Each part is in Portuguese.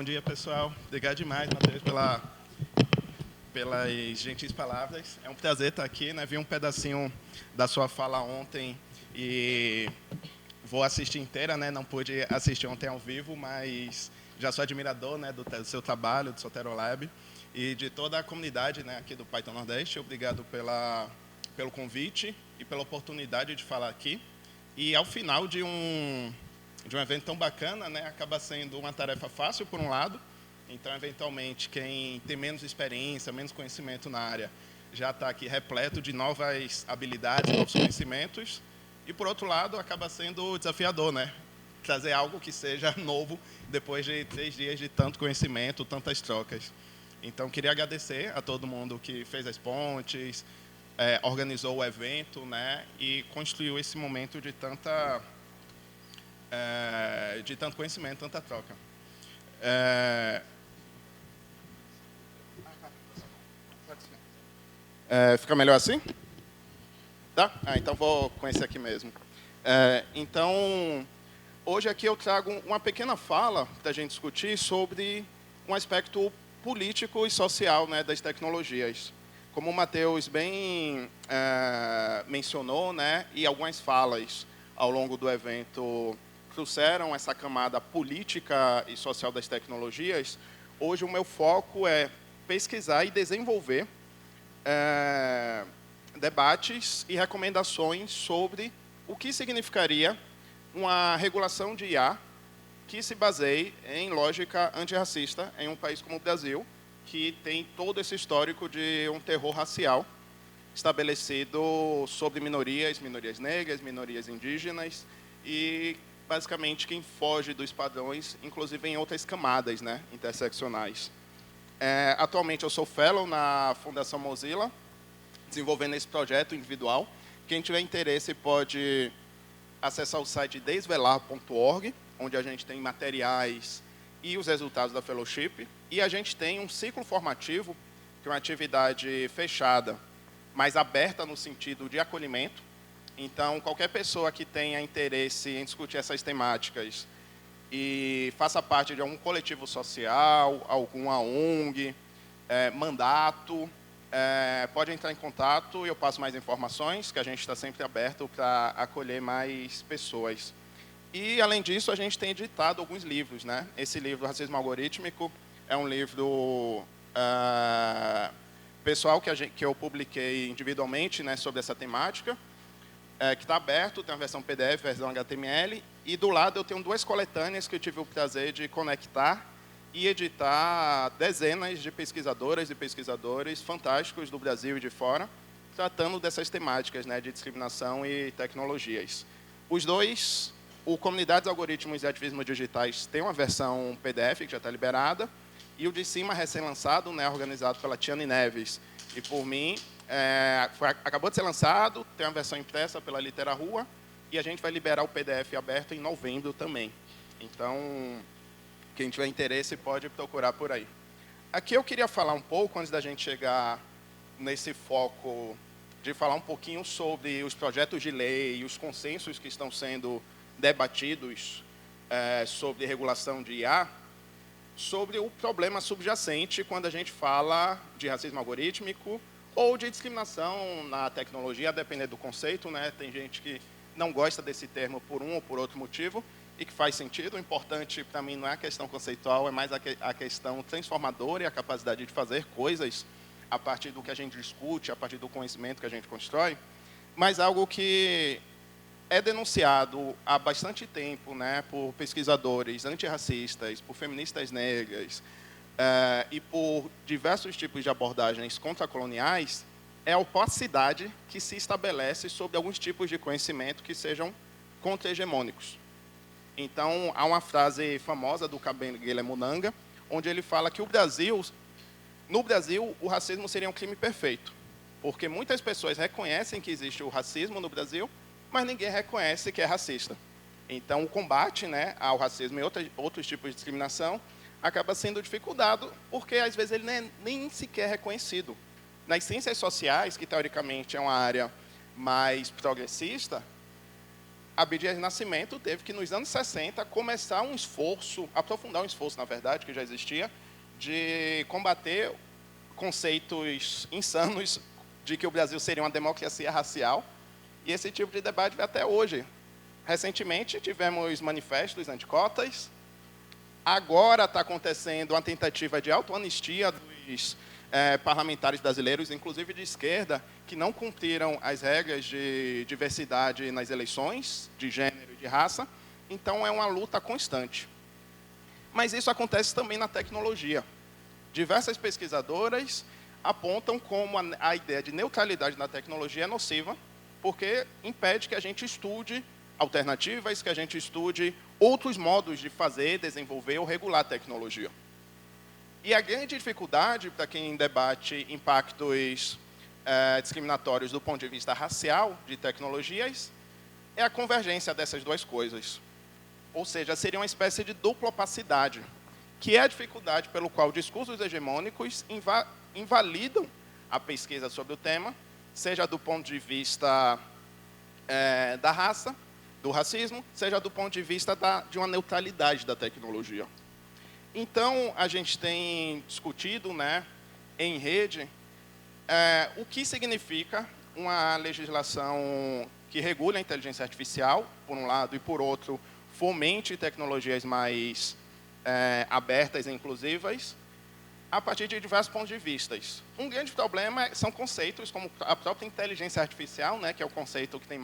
dia, pessoal. Obrigado demais, Matheus, pelas gentis palavras. É um prazer estar aqui, né? Vi um pedacinho da sua fala ontem e vou assistir inteira, né? Não pude assistir ontem ao vivo, mas já sou admirador, né, do seu trabalho, do Sotero Lab e de toda a comunidade, né, aqui do Python Nordeste. Obrigado pelo convite e pela oportunidade de falar aqui. E ao final de um evento tão bacana, né, acaba sendo uma tarefa fácil, por um lado. Então, eventualmente, quem tem menos experiência, menos conhecimento na área, já está aqui repleto de novas habilidades, novos conhecimentos. E, por outro lado, acaba sendo desafiador, né? Trazer algo que seja novo depois de 3 dias de tanto conhecimento, tantas trocas. Então, queria agradecer a todo mundo que fez as pontes, organizou o evento, né, e construiu esse momento de tanto conhecimento, tanta troca. Fica melhor assim? Tá? Então vou com esse aqui mesmo. Então, hoje aqui eu trago uma pequena fala para a gente discutir sobre um aspecto político e social, né, das tecnologias. Como o Matheus bem mencionou, né, e algumas falas ao longo do evento trouxeram essa camada política e social das tecnologias, hoje o meu foco é pesquisar e desenvolver debates e recomendações sobre o que significaria uma regulação de IA que se baseie em lógica antirracista em um país como o Brasil, que tem todo esse histórico de um terror racial estabelecido sobre minorias negras, minorias indígenas e, basicamente, quem foge dos padrões, inclusive em outras camadas, né, interseccionais. Atualmente, eu sou fellow na Fundação Mozilla, desenvolvendo esse projeto individual. Quem tiver interesse pode acessar o site desvelar.org, onde a gente tem materiais e os resultados da fellowship. E a gente tem um ciclo formativo, que é uma atividade fechada, mas aberta no sentido de acolhimento. Então, qualquer pessoa que tenha interesse em discutir essas temáticas e faça parte de algum coletivo social, alguma ONG, mandato, pode entrar em contato e eu passo mais informações, que a gente está sempre aberto para acolher mais pessoas. E, além disso, a gente tem editado alguns livros, né? Esse livro, Racismo Algorítmico, é um livro pessoal que eu publiquei individualmente, né, sobre essa temática, que está aberto, tem a versão PDF, versão HTML, e do lado eu tenho 2 coletâneas que eu tive o prazer de conectar e editar dezenas de pesquisadoras e pesquisadores fantásticos do Brasil e de fora, tratando dessas temáticas, né, de discriminação e tecnologias. Os dois, o Comunidades, Algoritmos e Ativismos Digitais, tem uma versão PDF que já está liberada, e o de cima, recém-lançado, né, organizado pela Tiane Neves e por mim, acabou de ser lançado, tem uma versão impressa pela Litera Rua, e a gente vai liberar o PDF aberto em novembro também. Então, quem tiver interesse pode procurar por aí. Aqui eu queria falar um pouco, antes da gente chegar nesse foco, de falar um pouquinho sobre os projetos de lei e os consensos que estão sendo debatidos sobre regulação de IA, sobre o problema subjacente quando a gente fala de racismo algorítmico ou de discriminação na tecnologia, a depender do conceito, né? Tem gente que não gosta desse termo por um ou por outro motivo e que faz sentido. O importante, para mim, não é a questão conceitual, é mais a questão transformadora e a capacidade de fazer coisas a partir do que a gente discute, a partir do conhecimento que a gente constrói, mas algo que é denunciado há bastante tempo, né, por pesquisadores antirracistas, por feministas negras e por diversos tipos de abordagens contracoloniais, é a opacidade que se estabelece sobre alguns tipos de conhecimento que sejam contra-hegemônicos. Então, há uma frase famosa do Kabengele Munanga, onde ele fala que no Brasil, o racismo seria um crime perfeito, porque muitas pessoas reconhecem que existe o racismo no Brasil, mas ninguém reconhece que é racista. Então, o combate, né, ao racismo e outros tipos de discriminação acaba sendo dificultado, porque, às vezes, ele nem sequer é reconhecido. Nas ciências sociais, que, teoricamente, é uma área mais progressista, Abdias Nascimento teve que, nos anos 60, começar um esforço, aprofundar um esforço, na verdade, que já existia, de combater conceitos insanos de que o Brasil seria uma democracia racial. E esse tipo de debate vai até hoje. Recentemente, tivemos manifestos anticotas. Agora está acontecendo uma tentativa de autoanistia dos parlamentares brasileiros, inclusive de esquerda, que não cumpriram as regras de diversidade nas eleições, de gênero e de raça. Então, é uma luta constante. Mas isso acontece também na tecnologia. Diversas pesquisadoras apontam como a ideia de neutralidade na tecnologia é nociva, porque impede que a gente estude alternativas, que a gente estude outros modos de fazer, desenvolver ou regular a tecnologia. E a grande dificuldade para quem debate impactos discriminatórios do ponto de vista racial de tecnologias é a convergência dessas duas coisas. Ou seja, seria uma espécie de dupla opacidade, que é a dificuldade pelo qual discursos hegemônicos invalidam a pesquisa sobre o tema, seja do ponto de vista da raça, do racismo, seja do ponto de vista de uma neutralidade da tecnologia. Então, a gente tem discutido, né, em rede o que significa uma legislação que regule a inteligência artificial, por um lado, e, por outro, fomente tecnologias mais abertas e inclusivas, a partir de diversos pontos de vista. Um grande problema são conceitos como a própria inteligência artificial, né, que é o conceito que tem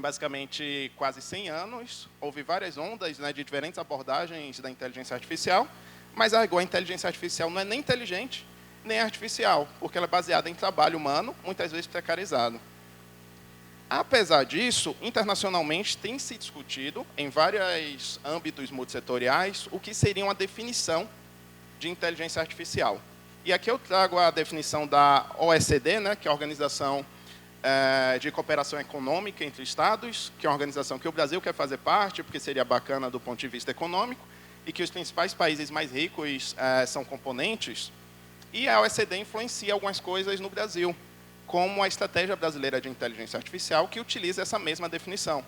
basicamente quase 100 anos. Houve várias ondas, né, de diferentes abordagens da inteligência artificial, mas agora a inteligência artificial não é nem inteligente, nem artificial, porque ela é baseada em trabalho humano, muitas vezes precarizado. Apesar disso, internacionalmente tem se discutido, em vários âmbitos multissetoriais, o que seria uma definição de inteligência artificial. E aqui eu trago a definição da OECD, né, que é a Organização de Cooperação Econômica entre Estados, que é uma organização que o Brasil quer fazer parte, porque seria bacana do ponto de vista econômico, e que os principais países mais ricos são componentes. E a OECD influencia algumas coisas no Brasil, como a Estratégia Brasileira de Inteligência Artificial, que utiliza essa mesma definição.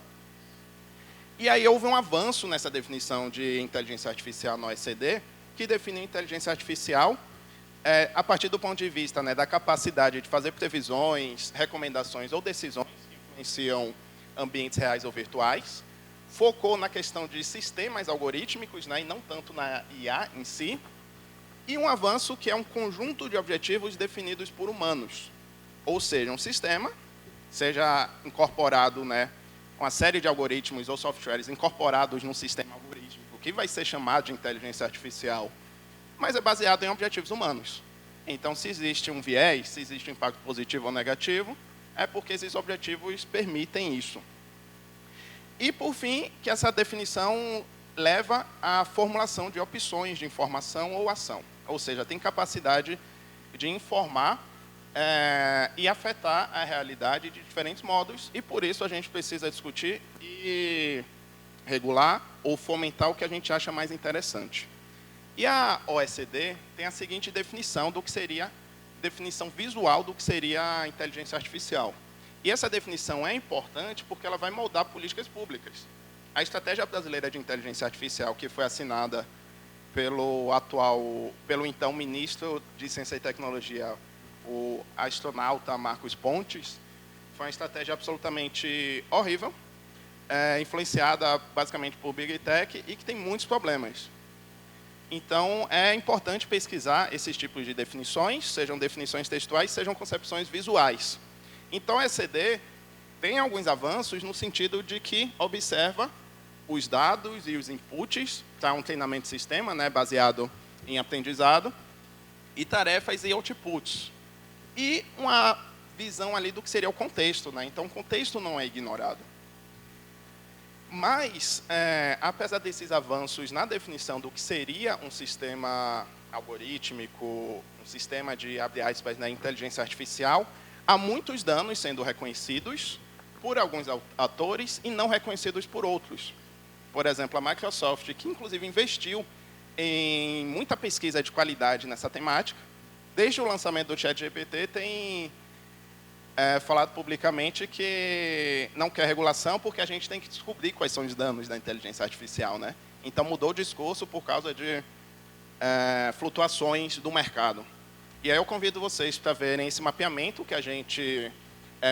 E aí houve um avanço nessa definição de inteligência artificial na OECD, que define a inteligência artificial a partir do ponto de vista, né, da capacidade de fazer previsões, recomendações ou decisões que influenciam ambientes reais ou virtuais, focou na questão de sistemas algorítmicos, né, e não tanto na IA em si, e um avanço que é um conjunto de objetivos definidos por humanos. Ou seja, um sistema, seja incorporado, né, uma série de algoritmos ou softwares incorporados num sistema algorítmico, que vai ser chamado de inteligência artificial, mas é baseado em objetivos humanos. Então, se existe um viés, se existe um impacto positivo ou negativo, é porque esses objetivos permitem isso. E, por fim, que essa definição leva à formulação de opções de informação ou ação. Ou seja, tem capacidade de informar e afetar a realidade de diferentes modos, e por isso a gente precisa discutir e regular ou fomentar o que a gente acha mais interessante. E a OECD tem a seguinte definição do que seria, definição visual do que seria a inteligência artificial. E essa definição é importante porque ela vai moldar políticas públicas. A Estratégia Brasileira de Inteligência Artificial, que foi assinada pelo então ministro de Ciência e Tecnologia, o astronauta Marcos Pontes, foi uma estratégia absolutamente horrível, influenciada basicamente por Big Tech e que tem muitos problemas. Então, é importante pesquisar esses tipos de definições, sejam definições textuais, sejam concepções visuais. Então, a ECD tem alguns avanços no sentido de que observa os dados e os inputs para um treinamento de sistema, né, baseado em aprendizado, e tarefas e outputs. E uma visão ali do que seria o contexto, né? Então, o contexto não é ignorado. Mas, apesar desses avanços na definição do que seria um sistema algorítmico, um sistema de, abre aspas, né, inteligência artificial, há muitos danos sendo reconhecidos por alguns atores e não reconhecidos por outros. Por exemplo, a Microsoft, que inclusive investiu em muita pesquisa de qualidade nessa temática, desde o lançamento do ChatGPT, tem falado publicamente que não quer regulação porque a gente tem que descobrir quais são os danos da inteligência artificial, né? Então, mudou o discurso por causa de flutuações do mercado. E aí eu convido vocês para verem esse mapeamento que a gente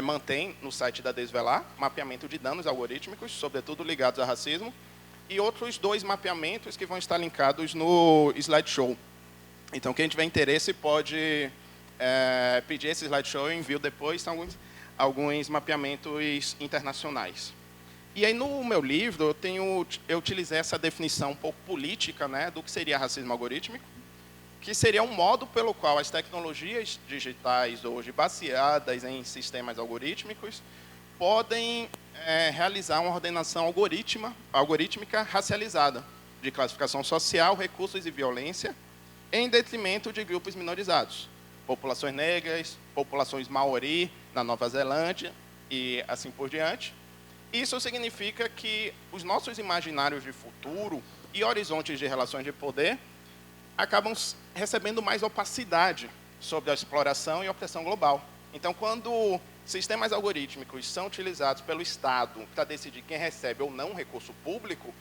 mantém no site da Desvelar, mapeamento de danos algorítmicos, sobretudo ligados a racismo, e outros 2 mapeamentos que vão estar linkados no slideshow. Então, quem tiver interesse pode pedir esse slideshow e envio depois, são alguns mapeamentos internacionais. E aí, no meu livro, eu utilizei essa definição um pouco política, né, do que seria racismo algorítmico, que seria um modo pelo qual as tecnologias digitais, hoje baseadas em sistemas algorítmicos, podem realizar uma ordenação algorítmica racializada, de classificação social, recursos e violência, em detrimento de grupos minorizados, populações negras, populações maori na Nova Zelândia e assim por diante. Isso significa que os nossos imaginários de futuro e horizontes de relações de poder acabam recebendo mais opacidade sobre a exploração e opressão global. Então, quando sistemas algorítmicos são utilizados pelo Estado para decidir quem recebe ou não recurso público,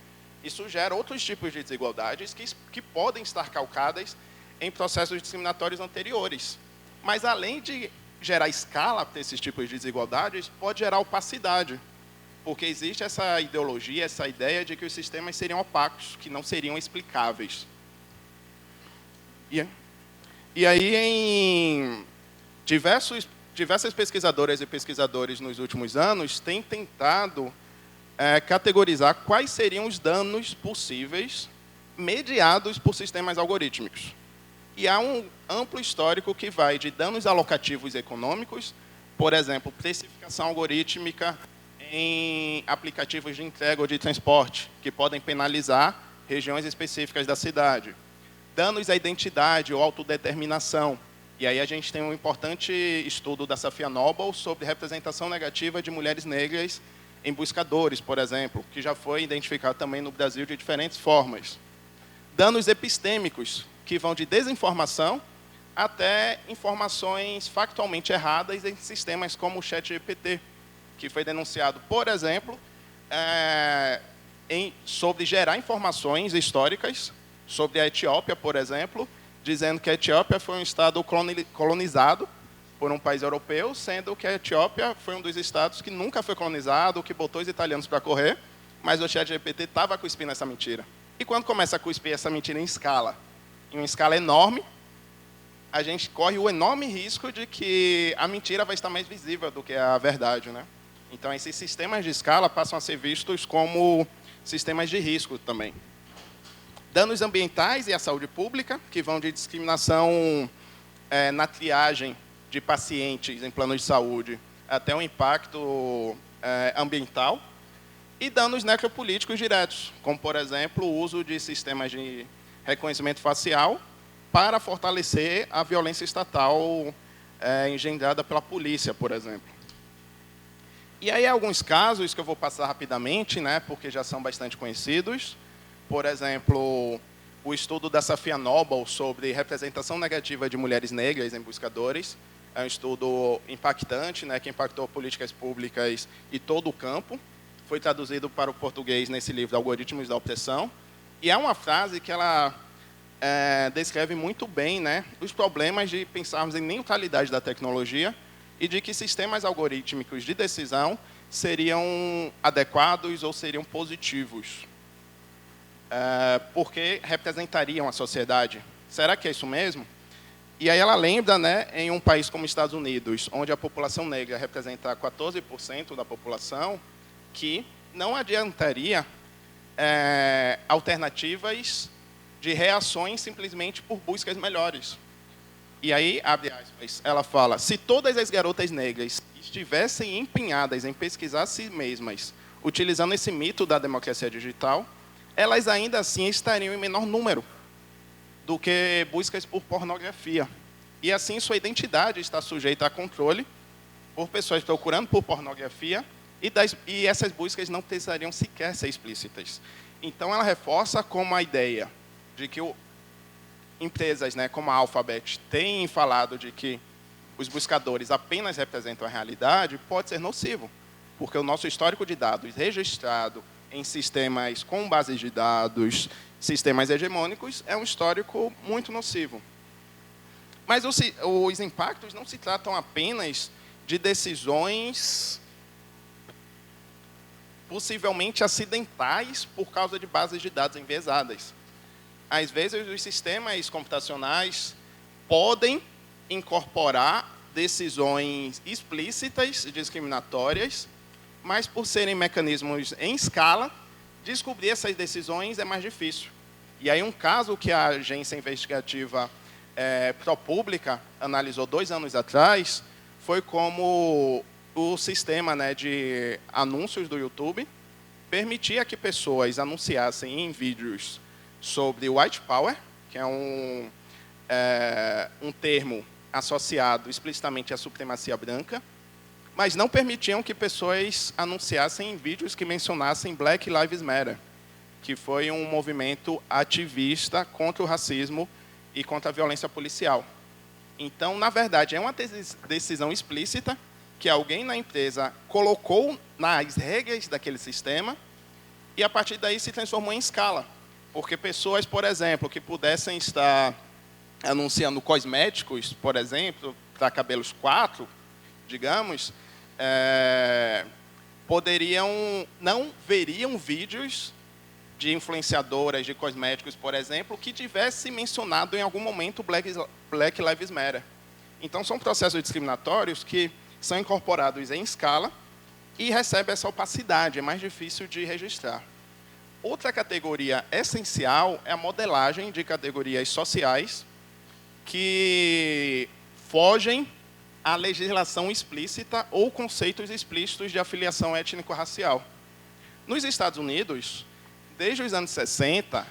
isso gera outros tipos de desigualdades que podem estar calcadas em processos discriminatórios anteriores. Mas, além de gerar escala para esses tipos de desigualdades, pode gerar opacidade, porque existe essa ideologia, essa ideia de que os sistemas seriam opacos, que não seriam explicáveis. E aí, em diversas pesquisadoras e pesquisadores nos últimos anos têm tentado categorizar quais seriam os danos possíveis mediados por sistemas algorítmicos. E há um amplo histórico que vai de danos alocativos econômicos, por exemplo, precificação algorítmica em aplicativos de entrega ou de transporte, que podem penalizar regiões específicas da cidade. Danos à identidade ou autodeterminação. E aí a gente tem um importante estudo da Safia Noble sobre representação negativa de mulheres negras em buscadores, por exemplo, que já foi identificado também no Brasil de diferentes formas. Danos epistêmicos, que vão de desinformação até informações factualmente erradas em sistemas como o ChatGPT, que foi denunciado, por exemplo, sobre gerar informações históricas sobre a Etiópia, por exemplo, dizendo que a Etiópia foi um estado colonizado por um país europeu, sendo que a Etiópia foi um dos estados que nunca foi colonizado, que botou os italianos para correr, mas o ChatGPT estava cuspindo essa mentira. E quando começa a cuspir essa mentira em uma escala enorme, a gente corre o enorme risco de que a mentira vai estar mais visível do que a verdade, né? Então, esses sistemas de escala passam a ser vistos como sistemas de risco também. Danos ambientais e à saúde pública, que vão de discriminação na triagem de pacientes em planos de saúde até o impacto ambiental. E danos necropolíticos diretos, como, por exemplo, o uso de sistemas de reconhecimento facial para fortalecer a violência estatal engendrada pela polícia, por exemplo. E aí, alguns casos que eu vou passar rapidamente, né, porque já são bastante conhecidos. Por exemplo, o estudo da Safia Noble sobre representação negativa de mulheres negras em buscadores. É um estudo impactante, né, que impactou políticas públicas e todo o campo. Foi traduzido para o português nesse livro, Algoritmos da Opressão. E há uma frase que ela descreve muito bem, né, os problemas de pensarmos em neutralidade da tecnologia e de que sistemas algorítmicos de decisão seriam adequados ou seriam positivos. Porque representariam a sociedade. Será que é isso mesmo? E aí ela lembra, né, em um país como os Estados Unidos, onde a população negra representa 14% da população, que não adiantaria alternativas de reações simplesmente por buscas melhores. E aí, abre aspas, ela fala, se todas as garotas negras estivessem empenhadas em pesquisar a si mesmas, utilizando esse mito da democracia digital, elas ainda assim estariam em menor número do que buscas por pornografia. E assim sua identidade está sujeita a controle por pessoas procurando por pornografia e essas buscas não precisariam sequer ser explícitas. Então, ela reforça como a ideia de que empresas, né, como a Alphabet têm falado de que os buscadores apenas representam a realidade, pode ser nocivo, porque o nosso histórico de dados registrado em sistemas com bases de dados, sistemas hegemônicos, é um histórico muito nocivo. Mas os impactos não se tratam apenas de decisões possivelmente acidentais por causa de bases de dados enviesadas. Às vezes, os sistemas computacionais podem incorporar decisões explícitas, discriminatórias, mas, por serem mecanismos em escala, descobrir essas decisões é mais difícil. E aí, um caso que a agência investigativa ProPublica analisou 2 anos atrás foi como o sistema, né, de anúncios do YouTube permitia que pessoas anunciassem em vídeos sobre white power, que é um termo associado explicitamente à supremacia branca, mas não permitiam que pessoas anunciassem em vídeos que mencionassem Black Lives Matter, que foi um movimento ativista contra o racismo e contra a violência policial. Então, na verdade, é uma decisão explícita que alguém na empresa colocou nas regras daquele sistema e, a partir daí, se transformou em escala. Porque pessoas, por exemplo, que pudessem estar anunciando cosméticos, por exemplo, para cabelos 4, digamos, não veriam vídeos de influenciadoras de cosméticos, por exemplo, que tivesse mencionado em algum momento Black Lives Matter. Então, são processos discriminatórios que são incorporados em escala e recebem essa opacidade, é mais difícil de registrar. Outra categoria essencial é a modelagem de categorias sociais que fogem à legislação explícita ou conceitos explícitos de afiliação étnico-racial. Nos Estados Unidos, desde os anos 60,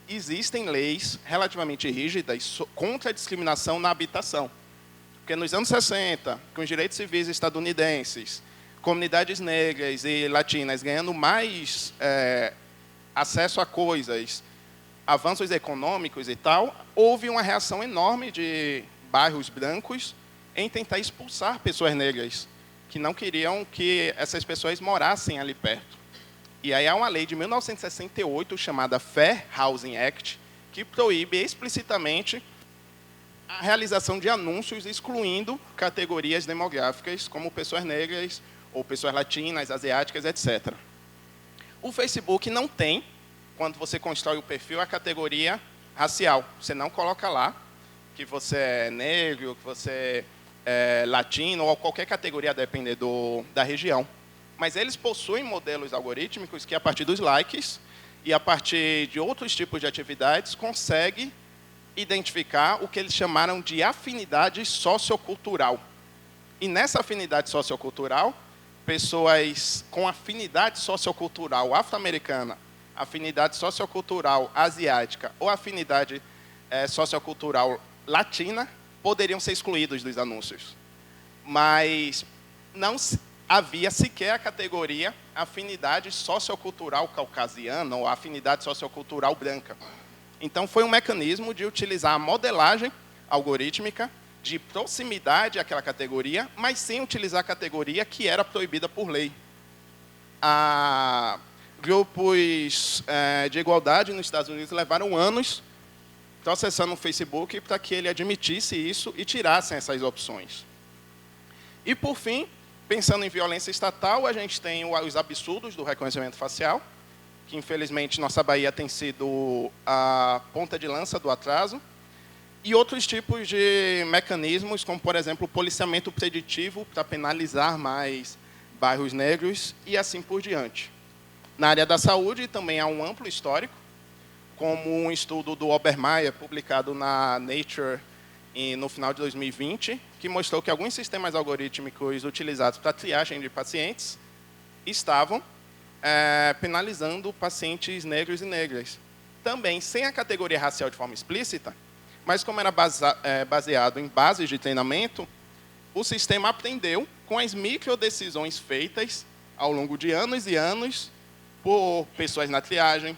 existem leis relativamente rígidas contra a discriminação na habitação. Porque nos anos 60, com os direitos civis estadunidenses, comunidades negras e latinas ganhando mais acesso a coisas, avanços econômicos e tal, houve uma reação enorme de bairros brancos em tentar expulsar pessoas negras, que não queriam que essas pessoas morassem ali perto. E aí há uma lei de 1968, chamada Fair Housing Act, que proíbe explicitamente a realização de anúncios excluindo categorias demográficas, como pessoas negras, ou pessoas latinas, asiáticas, etc. O Facebook não tem, quando você constrói o perfil, a categoria racial. Você não coloca lá que você é negro, que você é latino, ou qualquer categoria, a depender da região. Mas eles possuem modelos algorítmicos que, a partir dos likes e a partir de outros tipos de atividades, conseguem identificar o que eles chamaram de afinidade sociocultural. E nessa afinidade sociocultural, pessoas com afinidade sociocultural afro-americana, afinidade sociocultural asiática ou afinidade sociocultural latina poderiam ser excluídos dos anúncios. Mas não havia sequer a categoria afinidade sociocultural caucasiana ou afinidade sociocultural branca. Então, foi um mecanismo de utilizar a modelagem algorítmica de proximidade àquela categoria, mas sem utilizar a categoria que era proibida por lei. Grupos de igualdade nos Estados Unidos levaram anos processando o Facebook para que ele admitisse isso e tirassem essas opções. E, por fim, pensando em violência estatal, a gente tem os absurdos do reconhecimento facial, que, infelizmente, nossa Bahia tem sido a ponta de lança do atraso, e outros tipos de mecanismos, como, por exemplo, o policiamento preditivo para penalizar mais bairros negros e assim por diante. Na área da saúde, também há um amplo histórico, como um estudo do Obermeier, publicado na Nature no final de 2020, que mostrou que alguns sistemas algorítmicos utilizados para triagem de pacientes estavam penalizando pacientes negros e negras. Também sem a categoria racial de forma explícita, mas como era baseado em bases de treinamento, o sistema aprendeu com as microdecisões feitas ao longo de anos e anos por pessoas na triagem,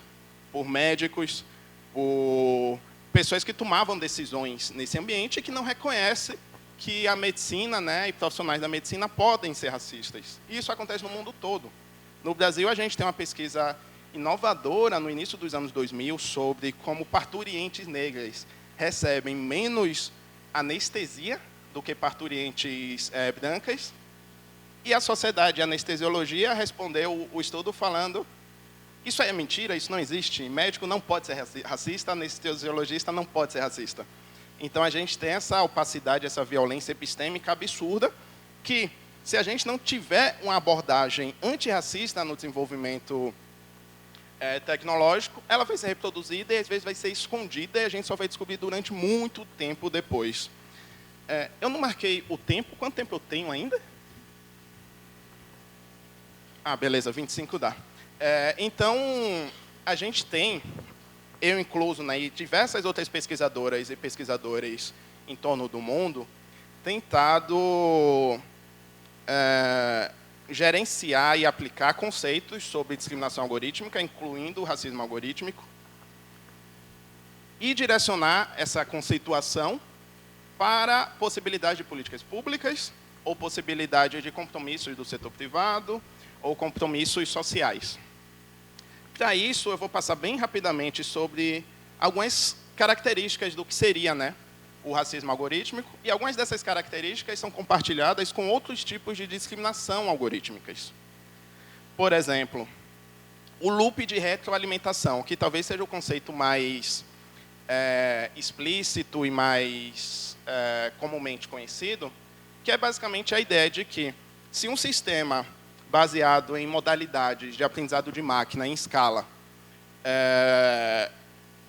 por médicos, por pessoas que tomavam decisões nesse ambiente e que não reconhecem que a medicina, né, e profissionais da medicina podem ser racistas. E isso acontece no mundo todo. No Brasil, a gente tem uma pesquisa inovadora no início dos anos 2000 sobre como parturientes negras recebem menos anestesia do que parturientes brancas. E a Sociedade de Anestesiologia respondeu o estudo falando: isso é mentira, isso não existe. Médico não pode ser racista, anestesiologista não pode ser racista. Então, a gente tem essa opacidade, essa violência epistêmica absurda, que, se a gente não tiver uma abordagem antirracista no desenvolvimento tecnológico, ela vai ser reproduzida e, às vezes, vai ser escondida e a gente só vai descobrir durante muito tempo depois. Eu não marquei o tempo. Quanto tempo eu tenho ainda? Ah, beleza, 25 dá. Então, a gente tem, eu incluso, né, e diversas outras pesquisadoras e pesquisadores em torno do mundo, tentado gerenciar e aplicar conceitos sobre discriminação algorítmica, incluindo o racismo algorítmico, e direcionar essa conceituação para possibilidade de políticas públicas ou possibilidade de compromissos do setor privado ou compromissos sociais. Para isso, eu vou passar bem rapidamente sobre algumas características do que seria, né, o racismo algorítmico, e algumas dessas características são compartilhadas com outros tipos de discriminação algorítmicas. Por exemplo, o loop de retroalimentação, que talvez seja o conceito mais explícito e mais comumente conhecido, que é basicamente a ideia de que, se um sistema baseado em modalidades de aprendizado de máquina em escala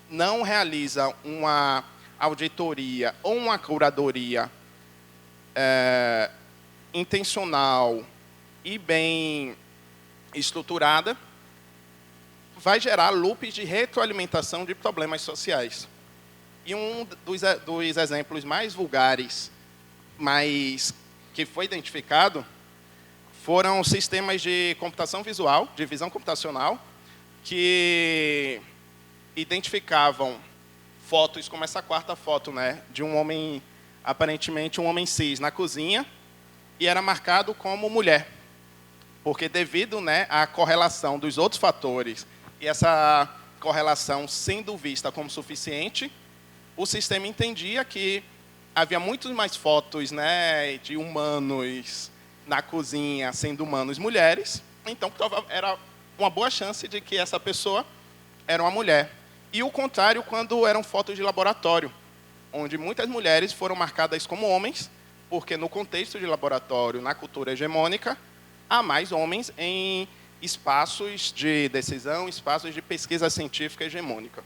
não realiza uma auditoria ou uma curadoria intencional e bem estruturada, vai gerar loops de retroalimentação de problemas sociais. E um dos exemplos mais vulgares, mas que foi identificado, foram sistemas de computação visual, de visão computacional, que identificavam fotos, como essa quarta foto, né, de um homem, aparentemente um homem cis, na cozinha, e era marcado como mulher, porque devido, né, à correlação dos outros fatores, e essa correlação sendo vista como suficiente, o sistema entendia que havia muito mais fotos, né, de humanos na cozinha, sendo humanos mulheres, então era uma boa chance de que essa pessoa era uma mulher. E o contrário quando eram fotos de laboratório, onde muitas mulheres foram marcadas como homens, porque no contexto de laboratório, na cultura hegemônica, há mais homens em espaços de decisão, espaços de pesquisa científica hegemônica.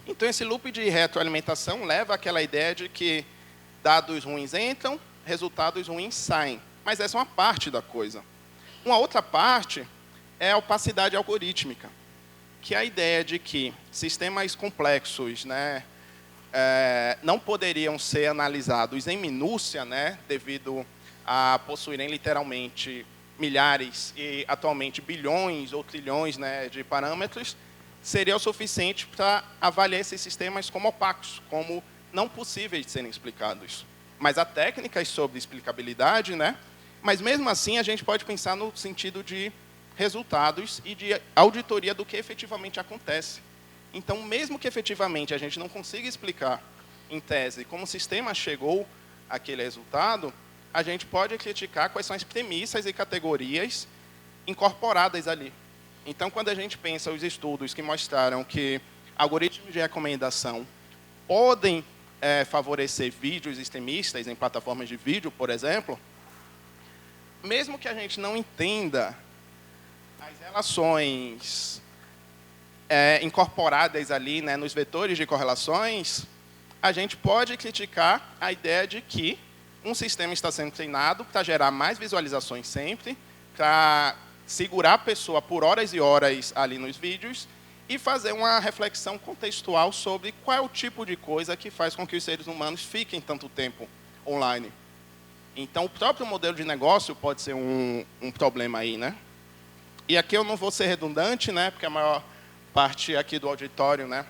Então, esse loop de retroalimentação leva àquela ideia de que dados ruins entram, resultados ruins saem. Mas essa é uma parte da coisa. Uma outra parte é a opacidade algorítmica, que é a ideia de que sistemas complexos, né, não poderiam ser analisados em minúcia, né, devido a possuírem literalmente milhares e atualmente bilhões ou trilhões, né, de parâmetros, seria o suficiente para avaliar esses sistemas como opacos, como não possíveis de serem explicados. Mas há técnicas sobre explicabilidade, né? Mas mesmo assim a gente pode pensar no sentido de resultados e de auditoria do que efetivamente acontece. Então, mesmo que efetivamente a gente não consiga explicar, em tese, como o sistema chegou àquele resultado, a gente pode criticar quais são as premissas e categorias incorporadas ali. Então, quando a gente pensa os estudos que mostraram que algoritmos de recomendação podem favorecer vídeos extremistas em plataformas de vídeo, por exemplo, mesmo que a gente não entenda as relações incorporadas ali, né, nos vetores de correlações, a gente pode criticar a ideia de que um sistema está sendo treinado para gerar mais visualizações sempre, para segurar a pessoa por horas e horas ali nos vídeos e fazer uma reflexão contextual sobre qual é o tipo de coisa que faz com que os seres humanos fiquem tanto tempo online. Então, o próprio modelo de negócio pode ser um problema aí, né? E aqui eu não vou ser redundante, né, porque a maior parte aqui do auditório, né,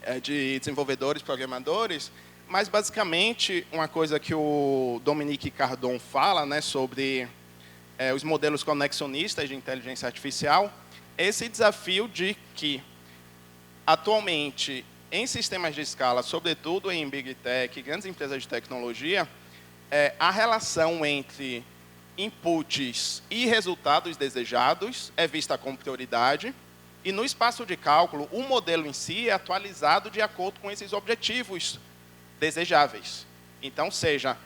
é de desenvolvedores, programadores, Mas, basicamente, uma coisa que o Dominique Cardon fala, né, sobre os modelos conexionistas de inteligência artificial, é esse desafio de que, atualmente, em sistemas de escala, sobretudo em Big Tech, grandes empresas de tecnologia, a relação entre inputs e resultados desejados é vista como prioridade, e no espaço de cálculo, o modelo em si é atualizado de acordo com esses objetivos desejáveis. Então, seja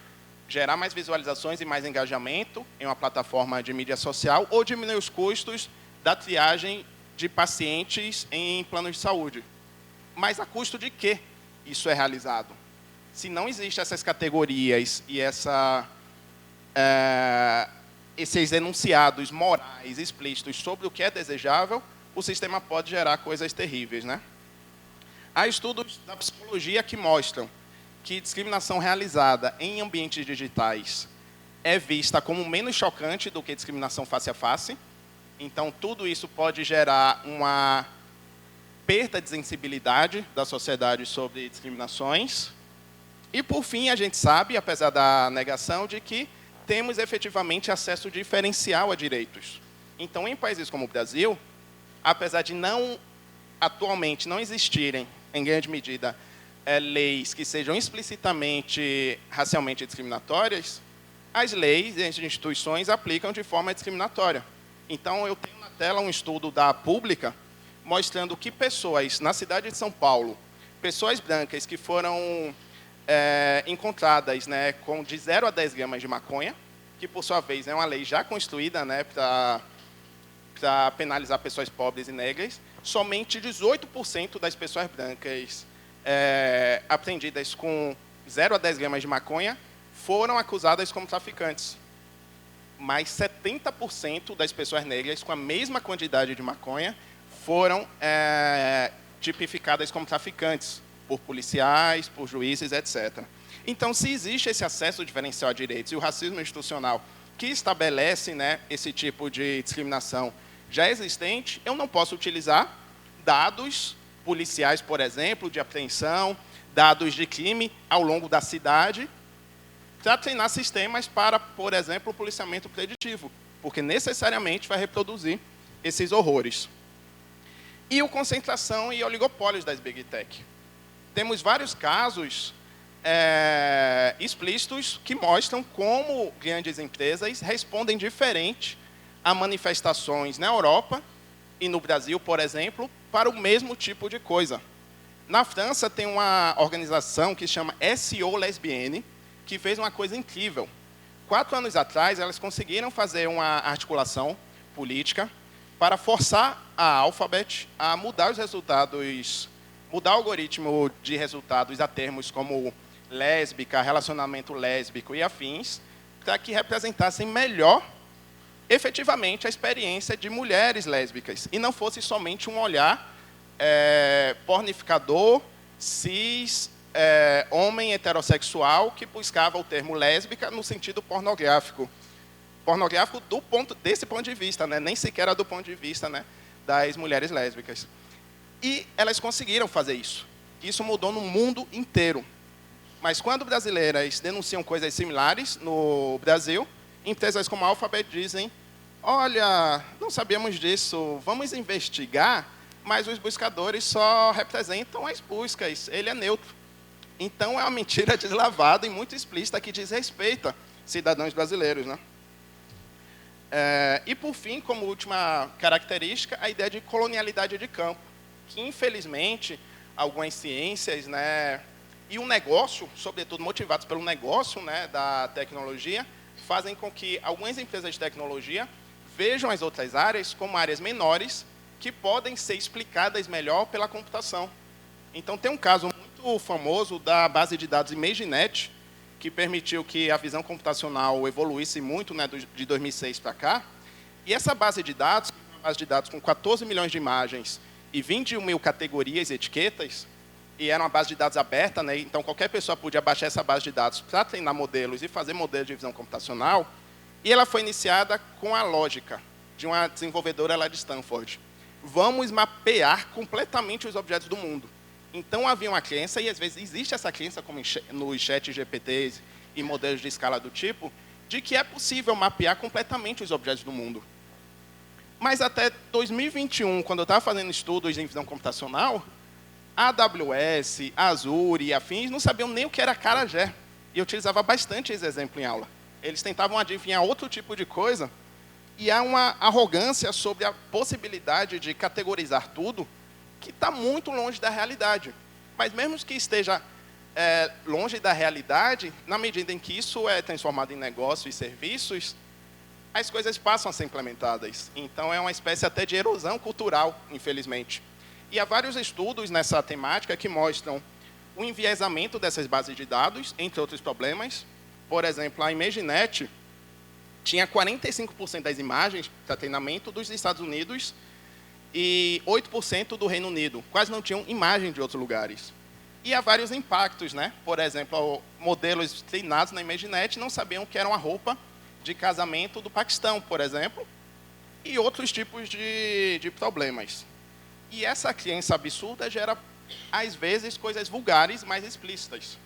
gerar mais visualizações e mais engajamento em uma plataforma de mídia social ou diminuir os custos da triagem de pacientes em planos de saúde. Mas a custo de quê isso é realizado? Se não existem essas categorias e esses enunciados morais explícitos sobre o que é desejável, o sistema pode gerar coisas terríveis, né? Há estudos da psicologia que mostram que discriminação realizada em ambientes digitais é vista como menos chocante do que discriminação face a face. Então, tudo isso pode gerar uma perda de sensibilidade da sociedade sobre discriminações. E, por fim, a gente sabe, apesar da negação, de que temos efetivamente acesso diferencial a direitos. Então, em países como o Brasil, apesar de atualmente não existirem, em grande medida, leis que sejam explicitamente racialmente discriminatórias, as leis e as instituições aplicam de forma discriminatória. Então, eu tenho na tela um estudo da Pública mostrando que pessoas na cidade de São Paulo, pessoas brancas que foram encontradas, né, com de 0 a 10 gramas de maconha, que, por sua vez, é uma lei já construída, né, para penalizar pessoas pobres e negras, somente 18% das pessoas brancas apreendidas com 0 a 10 gramas de maconha foram acusadas como traficantes. Mas 70% das pessoas negras com a mesma quantidade de maconha foram tipificadas como traficantes por policiais, por juízes, etc. Então, se existe esse acesso diferencial a direitos e o racismo institucional que estabelece, né, esse tipo de discriminação já existente, eu não posso utilizar dados policiais, por exemplo, de apreensão, dados de crime ao longo da cidade, para treinar sistemas para, por exemplo, o policiamento preditivo, porque necessariamente vai reproduzir esses horrores. E a concentração e oligopólios das Big Tech. Temos vários casos explícitos que mostram como grandes empresas respondem diferente a manifestações na Europa e no Brasil, por exemplo, para o mesmo tipo de coisa. Na França, tem uma organização que se chama SO Lesbienne, que fez uma coisa incrível. 4 anos atrás, elas conseguiram fazer uma articulação política para forçar a Alphabet a mudar os resultados, mudar o algoritmo de resultados a termos como lésbica, relacionamento lésbico e afins, para que representassem melhor, efetivamente, a experiência de mulheres lésbicas, e não fosse somente um olhar pornificador, cis, homem heterossexual, que buscava o termo lésbica no sentido pornográfico. Pornográfico desse ponto de vista, né? Nem sequer era do ponto de vista, né, das mulheres lésbicas. E elas conseguiram fazer isso. Isso mudou no mundo inteiro. Mas quando brasileiras denunciam coisas similares no Brasil, empresas como a Alphabet dizem: olha, não sabíamos disso, vamos investigar, mas os buscadores só representam as buscas, ele é neutro. Então, é uma mentira deslavada e muito explícita que desrespeita cidadãos brasileiros, né? E, por fim, como última característica, a ideia de colonialidade de campo, que, infelizmente, algumas ciências, né, e o negócio, sobretudo motivados pelo negócio, né, da tecnologia, fazem com que algumas empresas de tecnologia vejam as outras áreas como áreas menores que podem ser explicadas melhor pela computação. Então, tem um caso muito famoso da base de dados ImageNet, que permitiu que a visão computacional evoluísse muito, né, de 2006 para cá. E essa base de dados, uma base de dados com 14 milhões de imagens e 21 mil categorias e etiquetas, e era uma base de dados aberta, né, então qualquer pessoa podia baixar essa base de dados para treinar modelos e fazer modelos de visão computacional, e ela foi iniciada com a lógica de uma desenvolvedora lá de Stanford. Vamos mapear completamente os objetos do mundo. Então, havia uma crença, e às vezes existe essa crença, como nos chat GPTs e modelos de escala do tipo, de que é possível mapear completamente os objetos do mundo. Mas até 2021, quando eu estava fazendo estudos em visão computacional, a AWS, a Azure e afins não sabiam nem o que era acarajé. E eu utilizava bastante esse exemplo em aula. Eles tentavam adivinhar outro tipo de coisa, e há uma arrogância sobre a possibilidade de categorizar tudo que está muito longe da realidade. Mas mesmo que esteja longe da realidade, na medida em que isso é transformado em negócios e serviços, as coisas passam a ser implementadas. Então, é uma espécie até de erosão cultural, infelizmente. E há vários estudos nessa temática que mostram o enviesamento dessas bases de dados, entre outros problemas. Por exemplo, a ImageNet tinha 45% das imagens para treinamento dos Estados Unidos e 8% do Reino Unido. Quase não tinham imagem de outros lugares. E há vários impactos, né? Por exemplo, modelos treinados na ImageNet não sabiam que era uma roupa de casamento do Paquistão, por exemplo, e outros tipos de problemas. E essa crença absurda gera, às vezes, coisas vulgares mais explícitas,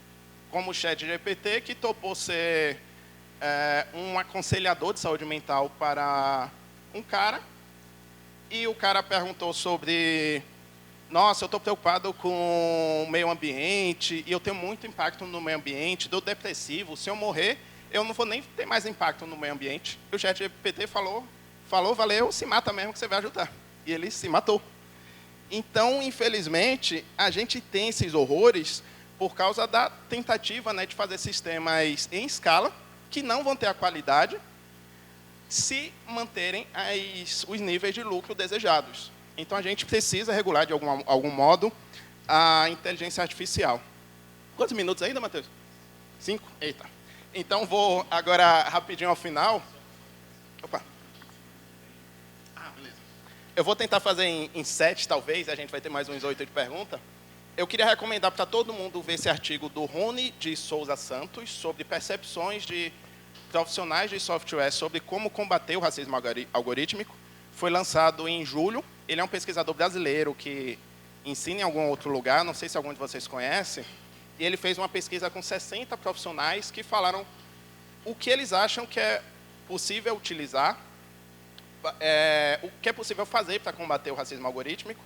como o ChatGPT, que topou ser um aconselhador de saúde mental para um cara, e o cara perguntou sobre: nossa, eu estou preocupado com o meio ambiente, e eu tenho muito impacto no meio ambiente, estou depressivo, se eu morrer, eu não vou nem ter mais impacto no meio ambiente. E o ChatGPT falou, valeu, se mata mesmo que você vai ajudar. E ele se matou. Então, infelizmente, a gente tem esses horrores por causa da tentativa, né, de fazer sistemas em escala que não vão ter a qualidade se manterem os níveis de lucro desejados. Então, a gente precisa regular, de algum modo, a inteligência artificial. Quantos minutos ainda, Matheus? 5? Eita. Então, vou agora rapidinho ao final. Opa. Beleza. Eu vou tentar fazer em 7, talvez, a gente vai ter mais uns 8 de pergunta. Eu queria recomendar para todo mundo ver esse artigo do Rony de Souza Santos sobre percepções de profissionais de software sobre como combater o racismo algorítmico. Foi lançado em julho. Ele é um pesquisador brasileiro que ensina em algum outro lugar, não sei se algum de vocês conhece. E ele fez uma pesquisa com 60 profissionais que falaram o que eles acham que é possível utilizar, o que é possível fazer para combater o racismo algorítmico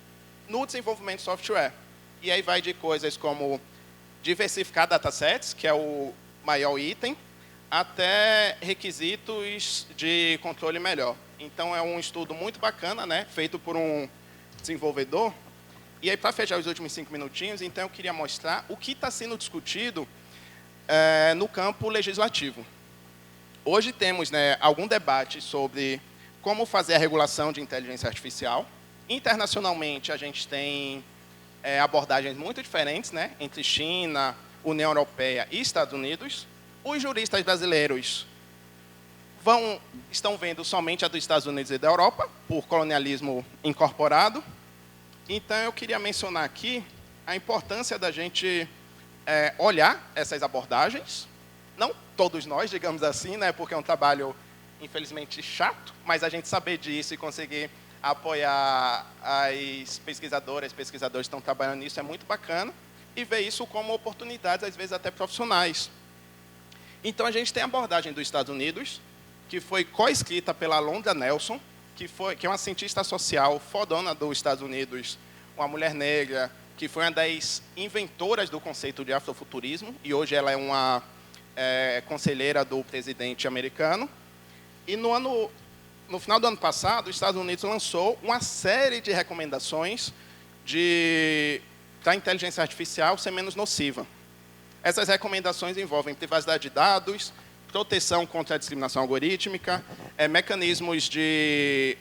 no desenvolvimento de software. E aí vai de coisas como diversificar datasets, que é o maior item, até requisitos de controle melhor. Então, é um estudo muito bacana, né, feito por um desenvolvedor. E aí, para fechar os últimos 5 minutinhos, então, eu queria mostrar o que está sendo discutido no campo legislativo. Hoje temos, né, algum debate sobre como fazer a regulação de inteligência artificial. Internacionalmente, a gente tem abordagens muito diferentes, né, entre China, União Europeia e Estados Unidos. Os juristas brasileiros estão vendo somente a dos Estados Unidos e da Europa, por colonialismo incorporado. Então, eu queria mencionar aqui a importância da gente olhar essas abordagens. Não todos nós, digamos assim, né, porque é um trabalho, infelizmente, chato, mas a gente saber disso e conseguir apoiar as pesquisadoras, pesquisadores que estão trabalhando nisso é muito bacana, e ver isso como oportunidades, às vezes até profissionais. Então, a gente tem a abordagem dos Estados Unidos, que foi co-escrita pela Alondra Nelson, que é uma cientista social fodona dos Estados Unidos, uma mulher negra, que foi uma das inventoras do conceito de afrofuturismo, e hoje ela é uma conselheira do presidente americano. E no final do ano passado, os Estados Unidos lançou uma série de recomendações para a inteligência artificial ser menos nociva. Essas recomendações envolvem privacidade de dados, proteção contra a discriminação algorítmica, mecanismos de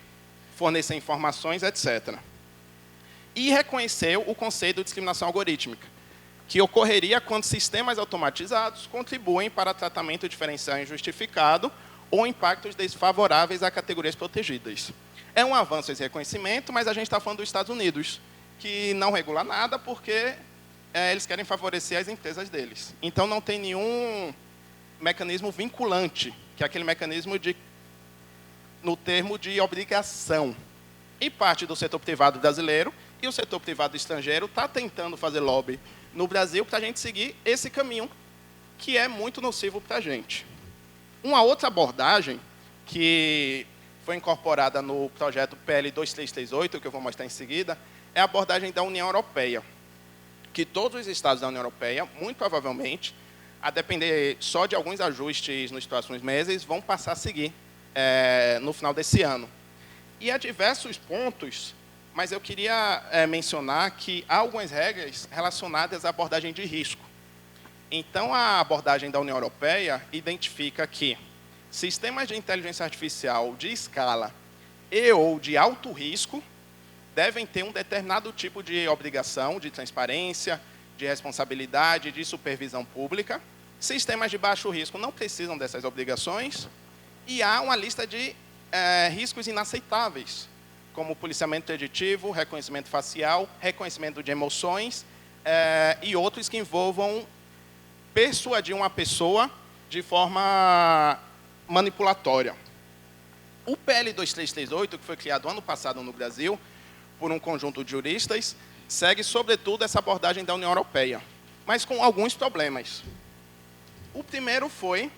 fornecer informações, etc. E reconheceu o conceito de discriminação algorítmica, que ocorreria quando sistemas automatizados contribuem para tratamento diferencial injustificado ou impactos desfavoráveis a categorias protegidas. É um avanço esse reconhecimento, mas a gente está falando dos Estados Unidos, que não regula nada porque eles querem favorecer as empresas deles. Então, não tem nenhum mecanismo vinculante, que é aquele mecanismo no termo de obrigação. E parte do setor privado brasileiro, e o setor privado estrangeiro está tentando fazer lobby no Brasil para a gente seguir esse caminho, que é muito nocivo para a gente. Uma outra abordagem que foi incorporada no projeto PL 2338, que eu vou mostrar em seguida, é a abordagem da União Europeia, que todos os estados da União Europeia, muito provavelmente, a depender só de alguns ajustes nos próximos meses, vão passar a seguir no final desse ano. E há diversos pontos, mas eu queria mencionar que há algumas regras relacionadas à abordagem de risco. Então, a abordagem da União Europeia identifica que sistemas de inteligência artificial de escala e ou de alto risco devem ter um determinado tipo de obrigação de transparência, de responsabilidade, de supervisão pública. Sistemas de baixo risco não precisam dessas obrigações. E há uma lista de riscos inaceitáveis, como policiamento preditivo, reconhecimento facial, reconhecimento de emoções e outros que envolvam persuadir uma pessoa de forma manipulatória. O PL 2338, que foi criado ano passado no Brasil, por um conjunto de juristas, segue, sobretudo, essa abordagem da União Europeia, mas com alguns problemas. O primeiro foi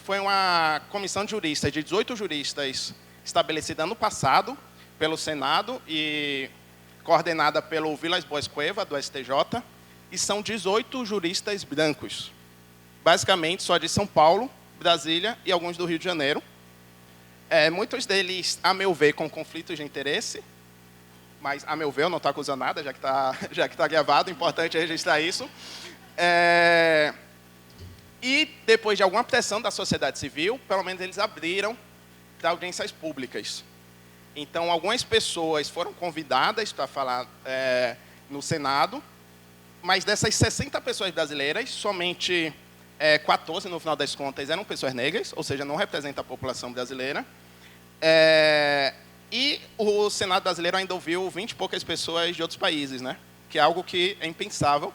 uma comissão de juristas, de 18 juristas, estabelecida ano passado pelo Senado e coordenada pelo Vilas Boas Cueva, do STJ, e são 18 juristas brancos, basicamente só de São Paulo, Brasília e alguns do Rio de Janeiro. Muitos deles, a meu ver, com conflitos de interesse, mas, a meu ver, eu não estou acusando nada, já que tá gravado, importante é registrar isso. E, depois de alguma pressão da sociedade civil, pelo menos eles abriram para audiências públicas. Então, algumas pessoas foram convidadas para falar no Senado, mas dessas 60 pessoas brasileiras, somente 14, no final das contas, eram pessoas negras, ou seja, não representa a população brasileira. E o Senado brasileiro ainda ouviu 20 e poucas pessoas de outros países, né? Que é algo que é impensável,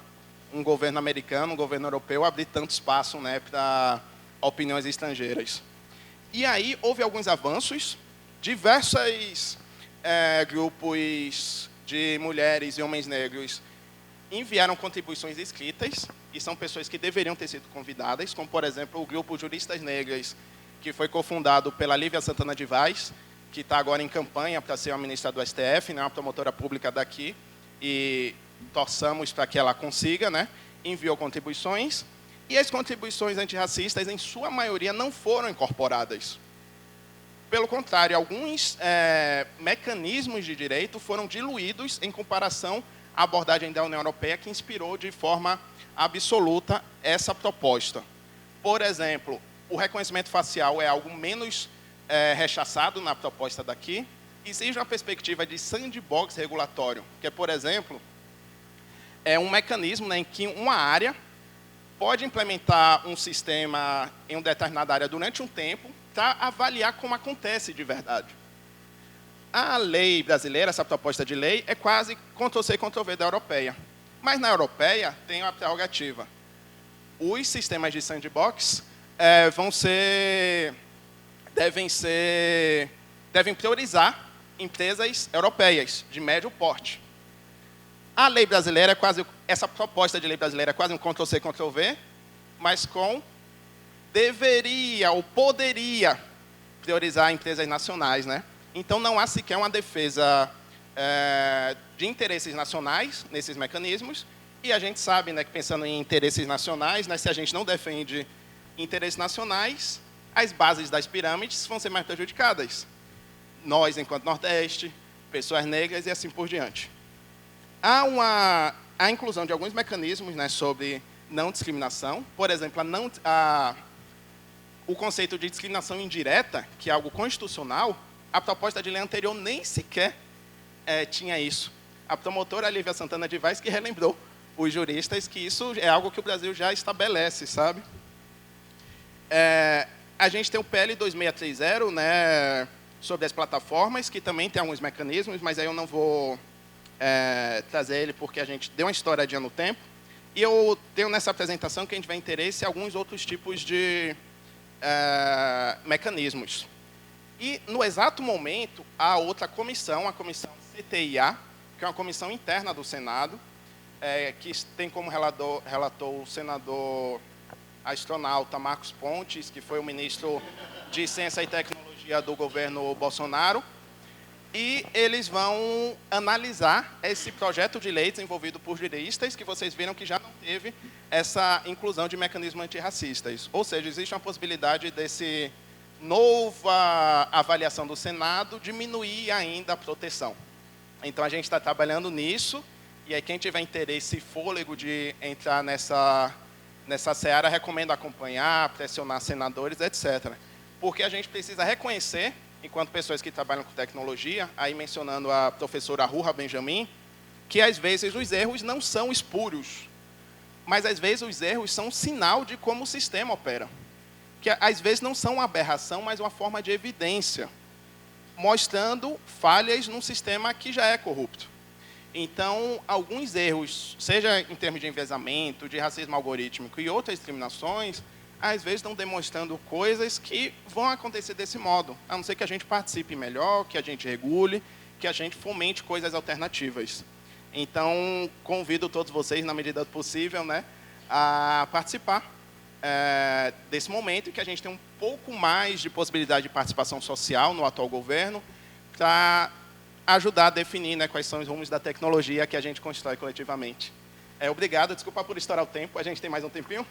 um governo americano, um governo europeu, abrir tanto espaço, né, para opiniões estrangeiras. E aí houve alguns avanços, diversos grupos de mulheres e homens negros enviaram contribuições escritas, e são pessoas que deveriam ter sido convidadas, como, por exemplo, o grupo Juristas Negras, que foi cofundado pela Lívia Santana de Vaz, que está agora em campanha para ser a ministra do STF, né, uma promotora pública daqui, e torçamos para que ela consiga, né, enviou contribuições, e as contribuições antirracistas, em sua maioria, não foram incorporadas. Pelo contrário, alguns mecanismos de direito foram diluídos em comparação à abordagem da União Europeia, que inspirou de forma absoluta essa proposta. Por exemplo, o reconhecimento facial é algo menos rechaçado na proposta daqui. Existe uma perspectiva de sandbox regulatório, que é, por exemplo, um mecanismo, né, em que uma área pode implementar um sistema em uma determinada área durante um tempo para avaliar como acontece de verdade. A lei brasileira, essa proposta de lei, é quase Ctrl-C, Ctrl-V da europeia. Mas na europeia tem uma prerrogativa. Os sistemas de sandbox devem priorizar empresas europeias de médio porte. A lei brasileira é quase, essa proposta de lei brasileira é quase um Ctrl-C, Ctrl-V, mas com deveria ou poderia priorizar empresas nacionais, né? Então, não há sequer uma defesa de interesses nacionais nesses mecanismos, e a gente sabe, né, que pensando em interesses nacionais, né, se a gente não defende interesses nacionais, as bases das pirâmides vão ser mais prejudicadas. Nós, enquanto Nordeste, pessoas negras e assim por diante. Há a inclusão de alguns mecanismos, né, sobre não discriminação. Por exemplo, o conceito de discriminação indireta, que é algo constitucional, a proposta de lei anterior nem sequer tinha isso. A promotora Lívia Santana de Vaz que relembrou os juristas que isso é algo que o Brasil já estabelece, sabe? A gente tem o PL 2630, né, sobre as plataformas, que também tem alguns mecanismos, mas aí eu não vou trazer ele porque a gente deu uma estouradinha no tempo. E eu tenho nessa apresentação que a gente vai interesse em alguns outros tipos de mecanismos. E, no exato momento, há outra comissão, a comissão CTIA, que é uma comissão interna do Senado, que tem como relator o senador astronauta Marcos Pontes, que foi o ministro de Ciência e Tecnologia do governo Bolsonaro, e eles vão analisar esse projeto de lei desenvolvido por juristas, que vocês viram que já não teve essa inclusão de mecanismos antirracistas. Ou seja, existe uma possibilidade desse nova avaliação do Senado diminuir ainda a proteção. Então, a gente está trabalhando nisso, e aí quem tiver interesse e fôlego de entrar nessa seara, recomendo acompanhar, pressionar senadores, etc. Porque a gente precisa reconhecer, enquanto pessoas que trabalham com tecnologia, aí mencionando a professora Ruha Benjamin, que às vezes os erros não são espúrios, mas às vezes os erros são um sinal de como o sistema opera. Que às vezes não são uma aberração, mas uma forma de evidência, mostrando falhas num sistema que já é corrupto. Então, alguns erros, seja em termos de enviesamento, de racismo algorítmico e outras discriminações, às vezes estão demonstrando coisas que vão acontecer desse modo, a não ser que a gente participe melhor, que a gente regule, que a gente fomente coisas alternativas. Então, convido todos vocês, na medida do possível, né, a participar desse momento, que a gente tem um pouco mais de possibilidade de participação social no atual governo, para ajudar a definir, né, quais são os rumos da tecnologia que a gente constrói coletivamente. Obrigado, desculpa por estourar o tempo, a gente tem mais um tempinho?